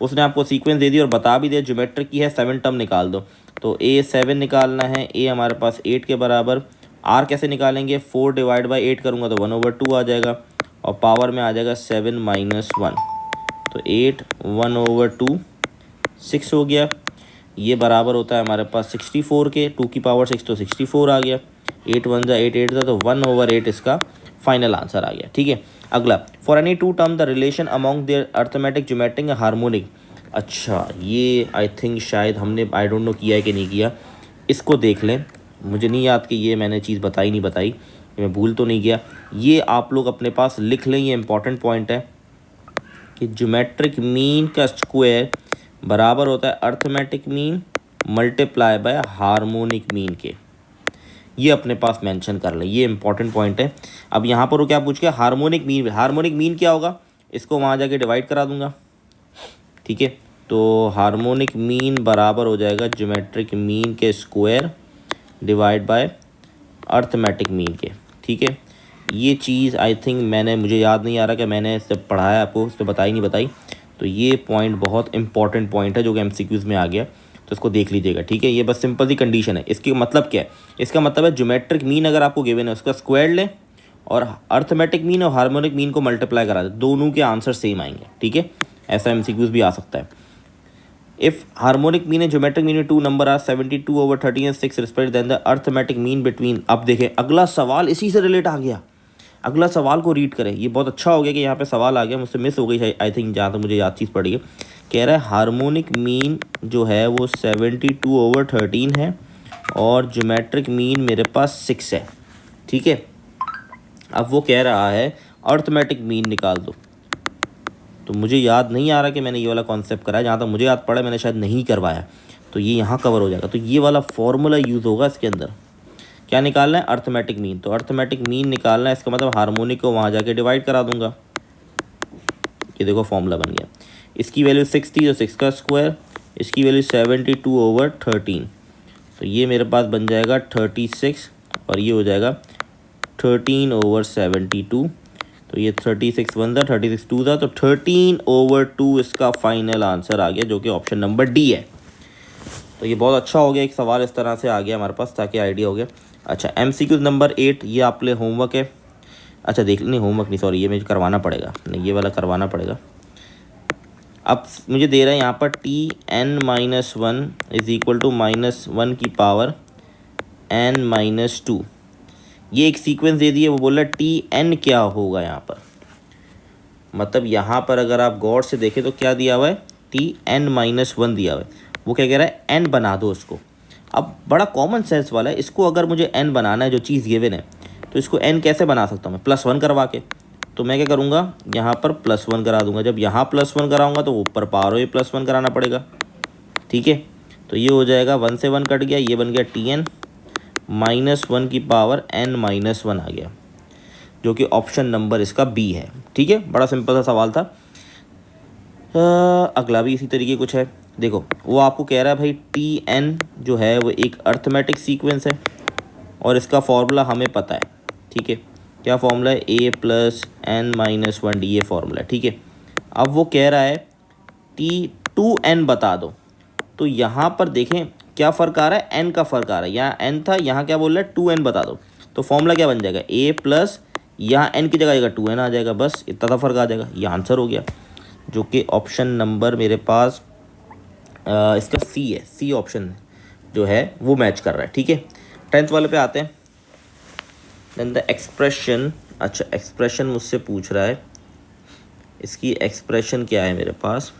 [SPEAKER 1] उसने आपको सीक्वेंस दे दी और बता भी दिया ज्योमेट्रिक की है, 7 टर्म निकाल दो। तो ए 7 निकालना है, ए हमारे पास 8 के बराबर, आर कैसे निकालेंगे, 4 डिवाइड बाई 8 करूँगा तो 1/2 आ जाएगा, और पावर में आ जाएगा 7 - 1, तो 8 1/2 6 हो गया। ये बराबर होता है हमारे पास 64 के, 2 की पावर 6 तो 64 आ गया, 8 1 जा 8 8 था, तो 1/8 इसका फाइनल आंसर आ गया। ठीक है, अगला, for any two term the relation among their arithmetic geometric harmonic. अच्छा ये आई थिंक शायद हमने आई डोंट नो किया है कि नहीं किया, इसको देख लें, मुझे नहीं याद कि ये मैंने चीज़ बताई नहीं बताई, मैं भूल तो नहीं गया, ये आप लोग अपने पास लिख लें, ये इंपॉर्टेंट पॉइंट है कि ज्योमेट्रिक मीन का स्क्वायर बराबर होता है arithmetic mean multiply by harmonic mean के, ये अपने पास मेंशन कर लें, ये इंपॉर्टेंट पॉइंट है। अब यहाँ पर वो क्या पूछ गया, हार्मोनिक मीन, हार्मोनिक मीन क्या होगा, इसको वहाँ जाके डिवाइड करा दूंगा। ठीक है, तो हार्मोनिक मीन बराबर हो जाएगा ज्योमेट्रिक मीन के square divide by arithmetic mean के। ठीक है, ये चीज़ आई थिंक मैंने, मुझे याद नहीं आ रहा कि मैंने इससे पढ़ाया आपको, इससे बताई नहीं बताई, तो ये पॉइंट बहुत इंपॉर्टेंट पॉइंट है जो कि MCQs में आ गया, तो इसको देख लीजिएगा। ठीक है, ये बस सिंपल सी कंडीशन है, इसकी मतलब क्या है, इसका मतलब है ज्योमेट्रिक मीन अगर आपको गिवन है उसका स्क्वायर लें और अर्थमेटिक मीन और हार्मोनिक मीन को मल्टीप्लाई करा दें, दोनों के आंसर सेम आएंगे। ठीक है, ऐसा MCQs भी आ सकता है। If harmonic mean and geometric mean two number are 72/13 and 6 respect then the arithmetic mean between. अब देखें अगला सवाल इसी से रिलेट आ गया। अगला सवाल को रीड करें। ये बहुत अच्छा हो गया कि यहाँ पे सवाल आ गया, मुझसे मिस हो गई आई थिंक, जहाँ तक मुझे याद चीज़ पड़ी है। कह रहा है हार्मोनिक मीन जो है वो 72/13 है और ज्योमेट्रिक मीन मेरे पास 6 है। ठीक है, अब वो कह रहा है अर्थमेटिक मीन निकाल दो। तो मुझे याद नहीं आ रहा कि मैंने ये वाला कॉन्सेप्ट करा है, जहाँ तक मुझे याद पड़ा मैंने शायद नहीं करवाया, तो ये यहाँ कवर हो जाएगा। तो ये वाला फॉर्मूला यूज़ होगा इसके अंदर। क्या निकालना है? Arithmetic mean. तो अर्थमेटिक मीन निकालना है, इसका मतलब हार्मोनिक को वहाँ जाके डिवाइड करा दूंगा। ये देखो फॉर्मूला बन गया। इसकी वैल्यू 6 थी तो 6 का स्क्वायर, इसकी वैल्यू 72/13, तो ये मेरे पास बन जाएगा 36 और ये हो जाएगा 13/72। तो ये 36 वन था, 36 टू था, तो 13/2 इसका फाइनल आंसर आ गया, जो कि ऑप्शन नंबर डी है। तो ये बहुत अच्छा हो गया, एक सवाल इस तरह से आ गया हमारे पास, ताकि आइडिया हो गया। अच्छा, MCQ नंबर 8, ये आप लिए होमवर्क है। अच्छा देख नहीं, होमवर्क नहीं, सॉरी, ये मुझे करवाना पड़ेगा, नहीं ये वाला करवाना पड़ेगा। अब मुझे दे रहा है यहाँ पर Tn-1 इज़ इक्वल टू -1 की पावर n-2। ये एक सीक्वेंस दे दिए, वो बोल रहा है Tn क्या होगा यहाँ पर। मतलब यहाँ पर अगर आप गौर से देखें तो क्या दिया हुआ है? Tn-1 दिया हुआ है। वो क्या कह रहा है? n बना दो उसको। अब बड़ा कॉमन सेंस वाला है, इसको अगर मुझे n बनाना है, जो चीज़ गिवन है, तो इसको n कैसे बना सकता हूँ मैं? +1 करवा के। तो मैं क्या करूँगा, यहाँ पर +1 करा दूँगा। जब यहाँ +1 कराऊँगा तो ऊपर पावर ये +1 कराना पड़ेगा। ठीक है, तो ये हो जाएगा 1 से 1 कट गया, ये बन गया Tn-1 की पावर n-1 आ गया, जो कि ऑप्शन नंबर इसका बी है। ठीक है, बड़ा सिंपल सा सवाल था। अगला भी इसी तरीके कुछ है। देखो वो आपको कह रहा है भाई Tn जो है वो एक अर्थमेटिक सीक्वेंस है और इसका फॉर्मूला हमें पता है। ठीक है, क्या फॉर्मूला है? a + n-1d, ये फॉर्मूला है। ठीक है, अब वो कह रहा है T2n बता दो। तो यहाँ पर देखें क्या फ़र्क आ रहा है? n का फ़र्क आ रहा है। यहाँ n था, यहाँ क्या बोल रहा है? 2n बता दो। तो फॉर्मूला क्या बन जाएगा? a+ यहाँ n की जगह 2n आ जाएगा, बस इतना सा फ़र्क आ जाएगा। ये आंसर हो गया, जो कि ऑप्शन नंबर मेरे पास इसका सी है। सी ऑप्शन जो है वो मैच कर रहा है। ठीक है, 10th वाले पे आते हैं। Then the expression. अच्छा, एक्सप्रेशन मुझसे पूछ रहा है, इसकी एक्सप्रेशन क्या है मेरे पास?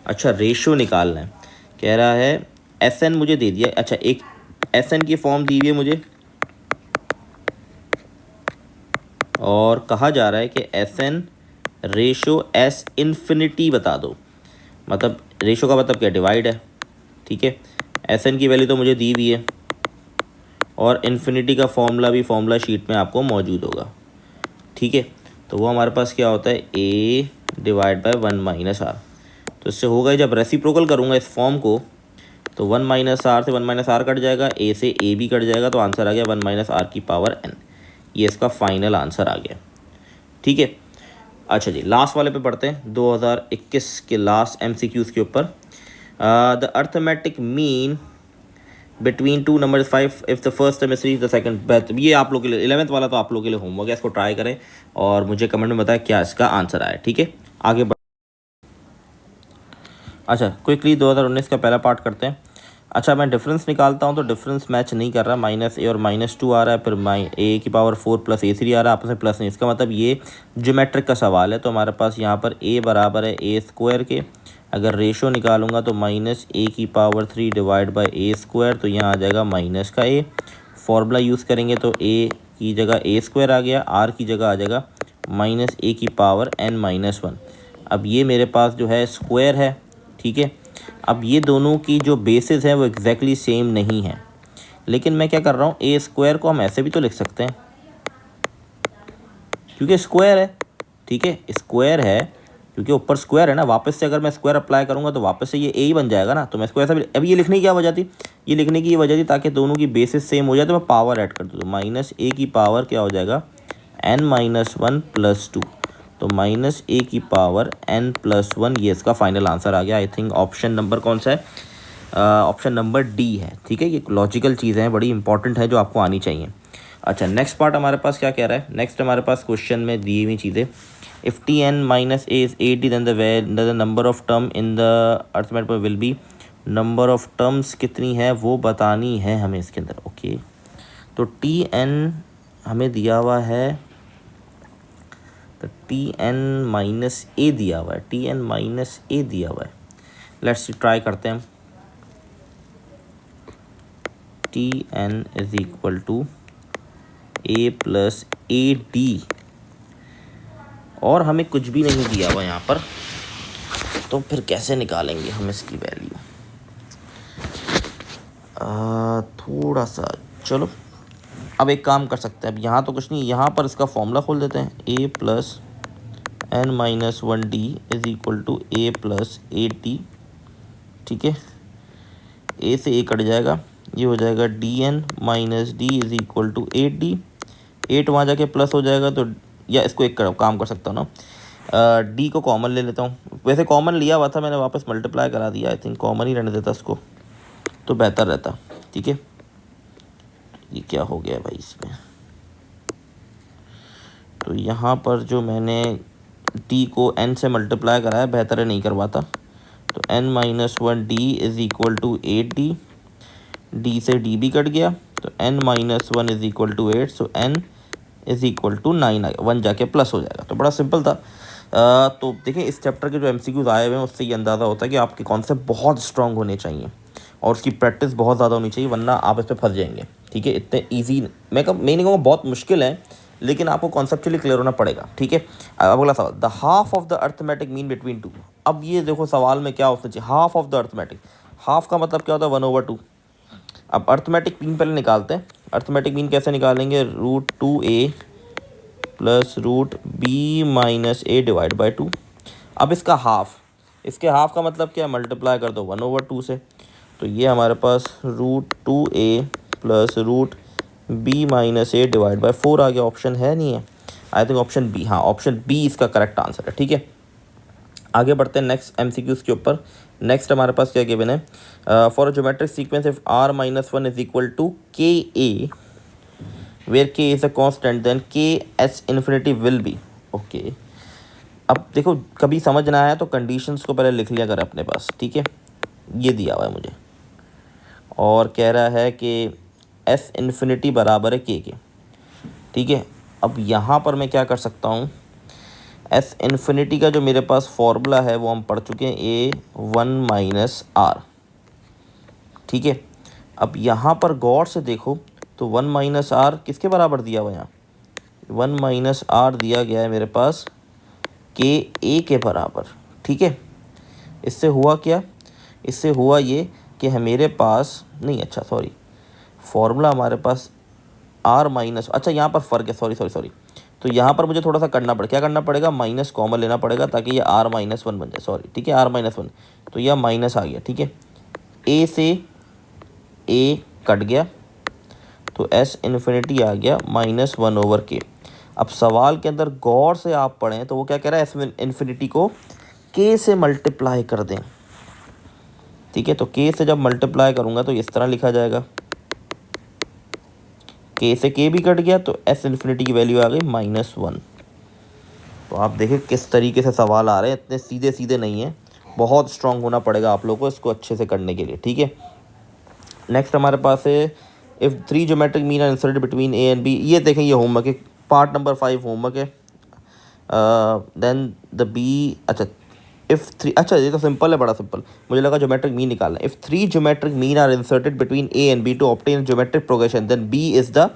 [SPEAKER 1] अच्छा, रेशो निकालना है। कह रहा है Sn मुझे दे दिया। अच्छा, एक Sn की फॉर्म दी हुई है मुझे, और कहा जा रहा है कि Sn रेशो S इन्फिनिटी बता दो। मतलब रेशो का मतलब क्या? डिवाइड है। ठीक है, Sn की वैल्यू तो मुझे दी हुई है और इन्फिनिटी का फॉर्मूला भी फॉर्मूला शीट में आपको मौजूद होगा। ठीक है, तो वो हमारे पास क्या होता है? a/1 - r। तो इससे होगा, जब रेसिप्रोकल करूँगा इस फॉर्म को, तो 1 - r से 1 - r कट जाएगा, a से a भी कट जाएगा, तो आंसर आ गया 1 - r की पावर n। ये इसका फाइनल आंसर आ गया। ठीक है, अच्छा जी, लास्ट वाले पे पढ़ते हैं, 2021 के लास्ट MCQs के ऊपर। The arithmetic mean between two number 5 if the first term is the second. ये आप लोग के लिए 11th वाला तो आप लोग के लिए होमवर्क है, इसको ट्राई करें और मुझे कमेंट में बताएं क्या इसका आंसर आया। ठीक है, आगे बढ़। अच्छा, क्विकली 2019 का पहला पार्ट करते हैं। अच्छा, मैं डिफरेंस निकालता हूँ तो डिफरेंस मैच नहीं कर रहा, -a और -2 आ रहा है, फिर a की पावर 4 + a3 आ रहा है, आपस में प्लस नहीं। इसका मतलब ये ज्योमेट्रिक का सवाल है, तो हमारे पास यहाँ पर a बराबर है a² के। अगर रेशो निकालूंगा तो -a की पावर 3 / a², तो यहाँ आ जाएगा माइनस का a। फॉर्मूला यूज़ करेंगे तो a की जगह a² आ गया, r की जगह आ जाएगा -a की पावर n-1। अब ये मेरे पास जो है स्क्वायर है। ठीक है, अब ये दोनों की जो बेसिस है वो एग्जैक्टली सेम नहीं है, लेकिन मैं क्या कर रहा हूँ, a² को हम ऐसे भी तो लिख सकते हैं, क्योंकि स्क्वायर है। ठीक है, स्क्वायर है क्योंकि ऊपर स्क्वायर है ना। वापस से अगर मैं स्क्वायर अप्लाई करूँगा तो वापस से ये a ही बन जाएगा ना, तो मैं स्क्वायर से अब ये लिखने की क्या वजह थी? ये लिखने की ये वजह थी ताकि दोनों की बेसिस सेम हो जाए, तो मैं पावर ऐड कर दूँ, तो -a की पावर क्या हो जाएगा? n-1 + 2, तो -a की पावर n+1। ये इसका फाइनल आंसर आ गया। आई थिंक ऑप्शन नंबर कौन सा है? ऑप्शन नंबर डी है। ठीक है, ये लॉजिकल चीज़ें हैं, बड़ी इंपॉर्टेंट है, जो आपको आनी चाहिए। अच्छा, नेक्स्ट पार्ट हमारे पास क्या कह रहा है? नेक्स्ट हमारे पास क्वेश्चन में दी हुई चीज़ें if T N minus A is 80 then the number of term in the arithmetic will be, number of terms कितनी है वो बतानी है हमें इसके अंदर। ओके, तो टी एन हमें दिया हुआ है, तो टी एन माइनस ए दिया हुआ है, टी एन माइनस ए दिया हुआ है। लेट्स ट्राई करते हैं हम। T N is equal to A plus A D, और हमें कुछ भी नहीं दिया हुआ यहाँ पर, तो फिर कैसे निकालेंगे हम इसकी वैल्यू? थोड़ा सा चलो, अब एक काम कर सकते हैं, अब यहाँ तो कुछ नहीं, यहाँ पर इसका फॉर्मूला खोल देते हैं। A plus N minus one D is equal to A plus A T. ठीक है, ए से ए कट जाएगा, ये हो जाएगा D N minus D is equal to eight D. Eight वहाँ जाके प्लस हो जाएगा, तो या इसको एक काम कर सकता हूँ ना, डी को कॉमन ले लेता हूँ। वैसे कॉमन लिया हुआ था मैंने, वापस मल्टीप्लाई करा दिया। आई थिंक कॉमन ही रहने देता इसको तो बेहतर रहता। ठीक है, ये क्या हो गया भाई इसमें, तो यहाँ पर जो मैंने डी को एन से मल्टीप्लाई कराया, बेहतर है नहीं करवाता। तो N minus one D is equal to eight D, D से डी भी कट गया, तो N minus one is equal to eight, so N is equal to 9 आ गया, 1 जाके प्लस हो जाएगा। तो बड़ा सिंपल था। तो देखिए इस चैप्टर के जो MCQs आए हुए हैं उससे ये अंदाज़ा होता है कि आपके कॉन्सेप्ट बहुत स्ट्रांग होने चाहिए और उसकी प्रैक्टिस बहुत ज़्यादा होनी चाहिए, वरना आप इस पर फंस जाएंगे। नहीं इतने ईजी, मैं नहीं कहूँगा बहुत मुश्किल है, लेकिन आपको कॉन्सेप्चुअली क्लियर होना पड़ेगा। ठीक है, अब अगला सवाल, the half of the arithmetic mean between to. अब ये देखो सवाल में क्या होना चाहिए, half of the arithmetic. Half का मतलब क्या होता है, 1/2। अब अर्थमेटिक मीन पहले निकालते हैं। अर्थमेटिक मीन कैसे निकालेंगे, √2a plus √b minus a divide by 2। अब इसका हाफ, इसके हाफ का मतलब क्या है, मल्टीप्लाई कर दो 1/2 से, तो ये हमारे पास √2a plus √b minus a divide by 4 आ गया। ऑप्शन है नहीं है, आई थिंक ऑप्शन बी, हाँ ऑप्शन बी इसका करेक्ट आंसर है। ठीक है, आगे बढ़ते हैं नेक्स्ट MCQs के ऊपर। नेक्स्ट हमारे पास क्या गिवन है, for a geometric sequence if r minus one is equal to K A where k is a constant then k s infinity will be. Okay, अब देखो कभी समझ ना आया तो कंडीशंस को पहले लिख लिया कर अपने पास। ठीक है, ये दिया हुआ है मुझे और कह रहा है कि s इन्फिनिटी बराबर है k के। ठीक है, अब यहाँ पर मैं क्या कर सकता हूँ, s इन्फिनिटी का जो मेरे पास फॉर्मूला है वो हम पढ़ चुके हैं, a1 माइनस आर। ठीक है, अब यहाँ पर गौर से देखो तो 1 माइनस आर किसके बराबर दिया हुआ, यहाँ 1 माइनस आर दिया गया है मेरे पास के ए के बराबर। ठीक है, इससे हुआ क्या, इससे हुआ ये कि है मेरे पास नहीं, अच्छा सॉरी, फॉर्मूला हमारे पास आर माइनस, अच्छा यहाँ पर फ़र्क है, सॉरी, तो यहाँ पर मुझे थोड़ा सा करना पड़ेगा, क्या करना पड़ेगा, माइनस कॉमन लेना पड़ेगा ताकि ये आर माइनस वन बन जाए। सॉरी, ठीक है, आर माइनस वन, तो यह माइनस आ गया। ठीक है, ए से ए कट गया, तो s इन्फिनिटी आ गया -1/k। अब सवाल के अंदर गौर से आप पढ़ें तो वो क्या कह रहा है, s इन्फिनिटी को k से मल्टीप्लाई कर दें। ठीक है, तो k से जब मल्टीप्लाई करूँगा तो इस तरह लिखा जाएगा, k से k भी कट गया, तो s इन्फिनिटी की वैल्यू आ गई -1। तो आप देखें किस तरीके से सवाल आ रहे हैं, इतने सीधे सीधे नहीं है, बहुत स्ट्रांग होना पड़ेगा आप लोगों को इसको अच्छे से करने के लिए। ठीक है, नेक्स्ट हमारे पास है if 3 geometric mean are inserted between A and B. ये देखें, ये होमवर्क है, पार्ट नंबर 5 होमवर्क है। देन द बी, अच्छा इफ़ 3, अच्छा ये तो सिंपल है, बड़ा सिंपल, मुझे लगा ज्योमेट्रिक मीन निकालना है। If 3 geometric mean are inserted between A and B to obtain geometric progression then B is the.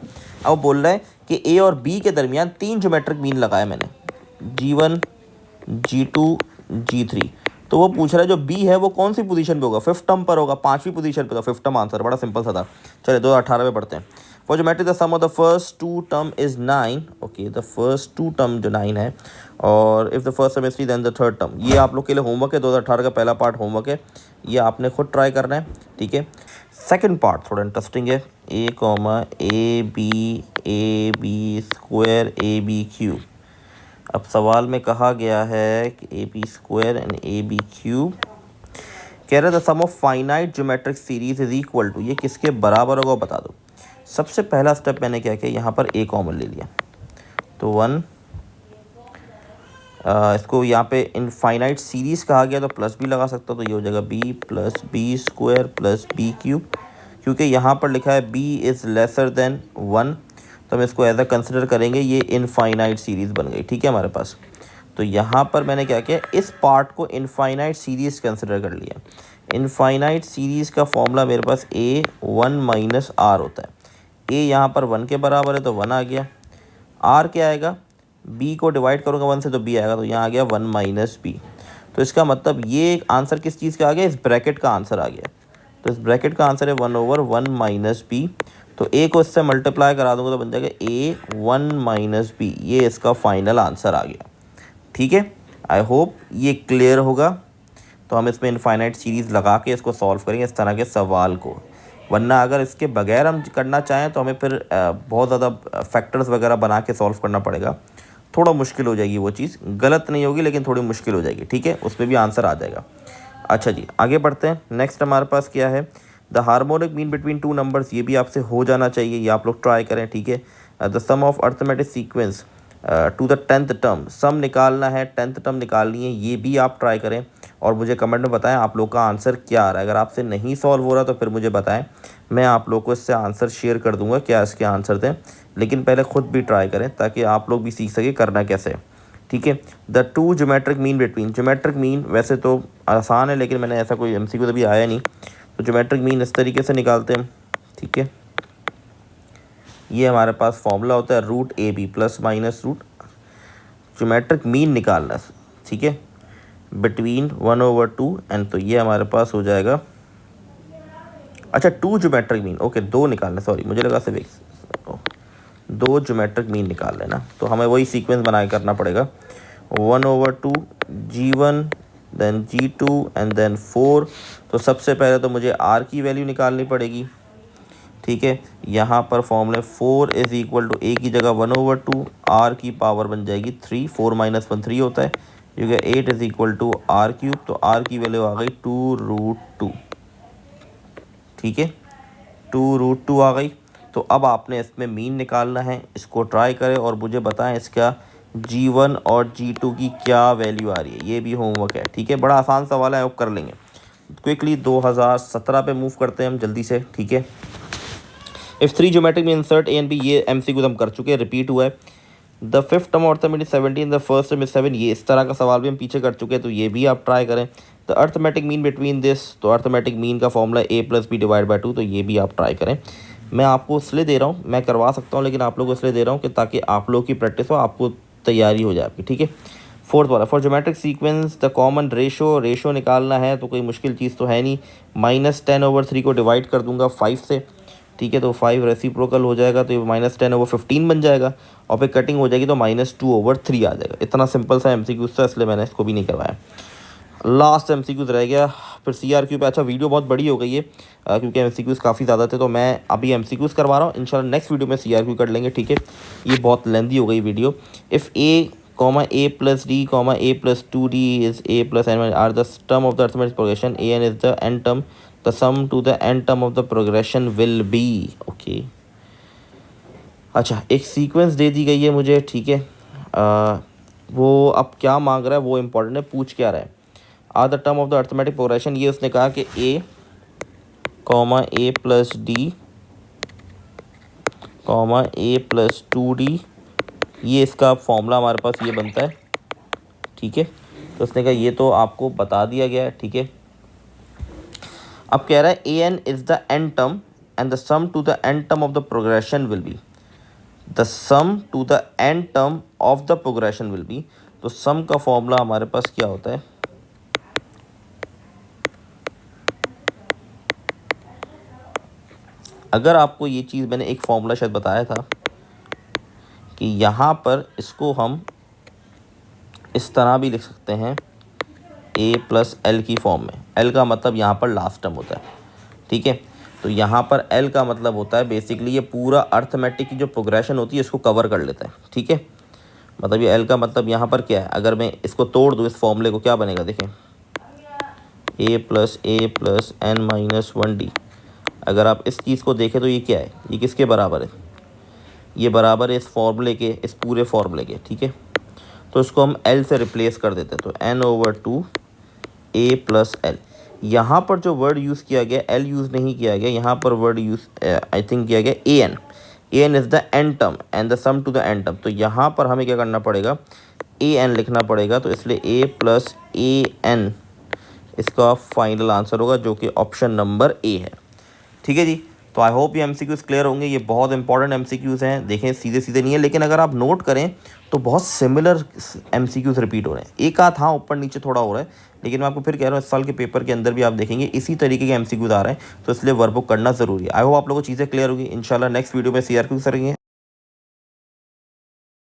[SPEAKER 1] अब बोल रहा है कि ए और बी के दरमियान 3 ज्योमेट्रिक मीन लगाए मैंने, G1 G2 G3, तो वो पूछ रहा है जो बी है वो कौन सी पोजीशन पे होगा, 5th टर्म पर होगा, 5वीं पोजीशन पे, तो 5th टर्म आंसर, बड़ा सिंपल सा था। चलिए 2018 में पढ़ते हैं। For geometry the sum of the first 2 term is 9। Okay, the first 2 term जो 9 है, और if the first term is 3 then the third term. ये आप लोग के लिए होमवर्क है, 2018 का पहला पार्ट होमवर्क है, ये आपने खुद ट्राई करना है। ठीक है, सेकेंड पार्ट थोड़ा इंटरेस्टिंग है, A B square A B cube. अब सवाल में कहा गया है कि A B square and A B cube, कह रहे the sum of finite geometric series is equal to, ये किसके बराबर होगा बता दो। सबसे पहला स्टेप मैंने क्या किया, यहाँ पर ए कॉमन ले लिया, तो 1 इसको यहाँ पे इनफाइनाइट सीरीज़ कहा गया तो प्लस बी लगा सकता हूँ, तो ये हो जाएगा B plus B square plus B cube, क्योंकि यहाँ पर लिखा है बी इज़ लेसर देन 1, तो हम इसको एज अ कंसिडर करेंगे, ये इनफाइनाइट सीरीज़ बन गई। ठीक है हमारे पास, तो यहाँ पर मैंने क्या किया, इस पार्ट को इनफाइनाइट सीरीज़ कंसिडर कर लिया। इनफाइनाइट सीरीज़ का फॉर्मूला मेरे पास ए 1 माइनस आर होता है। ए यहाँ पर 1 के बराबर है तो 1 आ गया, आर क्या आएगा, बी को डिवाइड करूँगा 1 से तो बी आएगा, तो यहाँ आ गया 1 माइनस बी। तो इसका मतलब ये आंसर किस चीज़ का आ गया, इस ब्रैकेट का आंसर आ गया। तो इस ब्रैकेट का आंसर है 1/1 माइनस बी, तो ए को इससे मल्टीप्लाई करा दूंगा तो बन जाएगा ए 1 माइनस बी, ये इसका फाइनल आंसर आ गया। ठीक है, आई होप ये क्लियर होगा। तो हम इसमें इनफाइनाइट सीरीज़ लगा के इसको सॉल्व करेंगे इस तरह के सवाल को, वरना अगर इसके बगैर हम करना चाहें तो हमें फिर बहुत ज़्यादा फैक्टर्स वगैरह बना के सॉल्व करना पड़ेगा, थोड़ा मुश्किल हो जाएगी। वो चीज़ गलत नहीं होगी लेकिन थोड़ी मुश्किल हो जाएगी। ठीक है, उसमें भी आंसर आ जाएगा। अच्छा जी, आगे बढ़ते हैं। नेक्स्ट हमारे पास क्या है, the harmonic mean between two numbers, ये भी आपसे हो जाना चाहिए, ये आप लोग ट्राई करें। ठीक है, the sum of arithmetic sequence to the 10th term, sum निकालना है, 10th टर्म निकालनी है, ये भी आप ट्राई करें और मुझे कमेंट में बताएं आप लोग का आंसर क्या आ रहा है। अगर आपसे नहीं सॉल्व हो रहा तो फिर मुझे बताएं, मैं आप लोग को इससे आंसर शेयर कर दूंगा क्या इसके आंसर थे, लेकिन पहले ख़ुद भी ट्राई करें ताकि आप लोग भी सीख सके करना कैसे है। ठीक है, the two geometric mean between, geometric mean वैसे तो आसान है लेकिन मैंने ऐसा कोई एमसीक्यू तो अभी आया नहीं, तो ज्योमेट्रिक मीन इस तरीके से निकालते हैं। ठीक है, ये हमारे पास फॉर्मूला होता है root A B plus minus root, geometric mean निकालना। ठीक है, बिटवीन 1/2 एंड, तो ये हमारे पास हो जाएगा, अच्छा 2 ज्योमेट्रिक मीन, ओके 2 निकालना, सॉरी मुझे लगा सिर्फ 2 ज्योमेट्रिक मीन निकाल लेना, तो हमें वही सीक्वेंस बना के करना पड़ेगा। 1/2 G1 then G2 and then 4, तो सबसे पहले तो मुझे R की वैल्यू निकालनी पड़ेगी। ठीक है, यहाँ पर फॉर्मूले 4 इज़ इक्वल टू ए की जगह 1/2, R की पावर बन जाएगी 3, 4 माइनस 1 3 होता है, क्योंकि 8 is equal to R cube, तो R की वैल्यू आ गई 2√2। ठीक है, 2√2 आ गई। तो अब आपने इसमें मीन निकालना है, इसको ट्राई करें और मुझे बताएं इसका G1 और G2 की क्या वैल्यू आ रही है, ये भी होमवर्क है। ठीक है, बड़ा आसान सवाल है, आप कर लेंगे। क्विकली 2017 पे मूव करते हैं हम जल्दी से। ठीक है, इफ़ 3 ज्योमेट्रिक में इंसर्ट ए एंड बी, ये एमसीक्यू हम कर चुके हैं, रिपीट हुआ है। The fifth term arithmetic 17, the first term is 7, ये इस तरह का सवाल भी हम पीछे कर चुके हैं, तो ये भी आप ट्राई करें। The arithmetic mean between this, तो अर्थमेटिक मीन का formula A plus B divide by 2, तो ये भी आप ट्राई करें। मैं आपको इसलिए दे रहा हूँ, मैं करवा सकता हूँ लेकिन आप लोग को इसलिए दे रहा हूँ कि ताकि आप लोग की प्रैक्टिस हो, आपको तैयारी हो जाए आपकी। ठीक है, फोर्थ वाला, for geometric sequence the common ratio निकालना है, तो कोई मुश्किल चीज़ तो है नहीं, -10/3 को डिवाइड कर दूंगा 5 से। ठीक है, तो 5 रेसिप्रोकल हो जाएगा तो ये -10/15 बन जाएगा, और फिर कटिंग हो जाएगी तो -2/3 आ जाएगा। इतना सिंपल सा एमसीक्यूज था, इसलिए मैंने इसको भी नहीं करवाया। लास्ट एमसीक्यूज रह गया फिर सीआरक्यू पे। अच्छा, वीडियो बहुत बड़ी हो गई है क्योंकि एमसीक्यूज काफ़ी ज़्यादा थे, तो मैं अभी एमसीक्यूज करवा रहा हूँ, इंशाल्लाह नेक्स्ट वीडियो में सीआरक्यू कर लेंगे। ठीक है, ये बहुत लेंदी हो गई video. If A a plus d a plus 2d is a plus n are the term of the arithmetic progression, a n is the n term, the sum to the n term of the progression will be, okay। अच्छा, एक sequence दे दी गई है मुझे। ठीक है, वो अब क्या मांग रहा है वो इम्पोर्टेंट है, पूछ क्या रहा है। Are the term of the arithmetic progression, ये उसने कहा कि a plus d a plus 2d, ये इसका फॉर्मूला हमारे पास ये बनता है। ठीक है, तो उसने कहा ये तो आपको बता दिया गया है। ठीक है, अब कह रहा है A N is the N term and the sum to the N term of the progression will be, the sum to the N term of the progression will be, तो सम का फॉर्मूला हमारे पास क्या होता है, अगर आपको ये चीज़ मैंने एक फॉर्मूला शायद बताया था कि यहाँ पर इसको हम इस तरह भी लिख सकते हैं, a प्लस एल की फॉर्म में। एल का मतलब यहाँ पर लास्ट टर्म होता है। ठीक है, तो यहाँ पर एल का मतलब होता है बेसिकली ये पूरा अर्थमेटिक की जो प्रोग्रेशन होती है इसको कवर कर लेता है। ठीक है, मतलब ये एल का मतलब यहाँ पर क्या है, अगर मैं इसको तोड़ दूँ इस फॉर्मूले को, क्या बनेगा देखें, a प्लस n-1d। अगर आप इस चीज़ को देखें तो ये क्या है, ये किसके बराबर है, ये बराबर है इस फॉर्मूले के, इस पूरे फॉर्मूले के। ठीक है, तो इसको हम एल से रिप्लेस कर देते हैं, तो n/2 a प्लस एल। यहाँ पर जो वर्ड यूज़ किया गया एल यूज़ नहीं किया गया, यहाँ पर वर्ड यूज़ आई थिंक किया गया A N is the N term and the sum to the N term. तो यहाँ पर हमें क्या करना पड़ेगा, ए एन लिखना पड़ेगा, तो इसलिए ए प्लस ए एन इसका फाइनल आंसर होगा, जो कि ऑप्शन नंबर ए है। ठीक है जी, तो आई होप ये एमसीक्यूज़ क्लियर होंगे। ये बहुत इंपॉर्टेंट एमसीक्यूज़ हैं, देखें सीधे सीधे नहीं है, लेकिन अगर आप नोट करें तो बहुत सिमिलर एमसीक्यूज़ रिपीट हो रहे हैं। एक आध हाँ ऊपर नीचे थोड़ा हो रहा है, लेकिन मैं आपको फिर कह रहा हूँ इस साल के पेपर के अंदर भी आप देखेंगे इसी तरीके के एमसीक्यूज़ आ रहे हैं, तो इसलिए वर्कबुक करना ज़रूरी है। आई होप आप लोगों को चीज़ें क्लियर होगी। इंशाल्लाह नेक्स्ट वीडियो में सीआरक्यू करेंगे।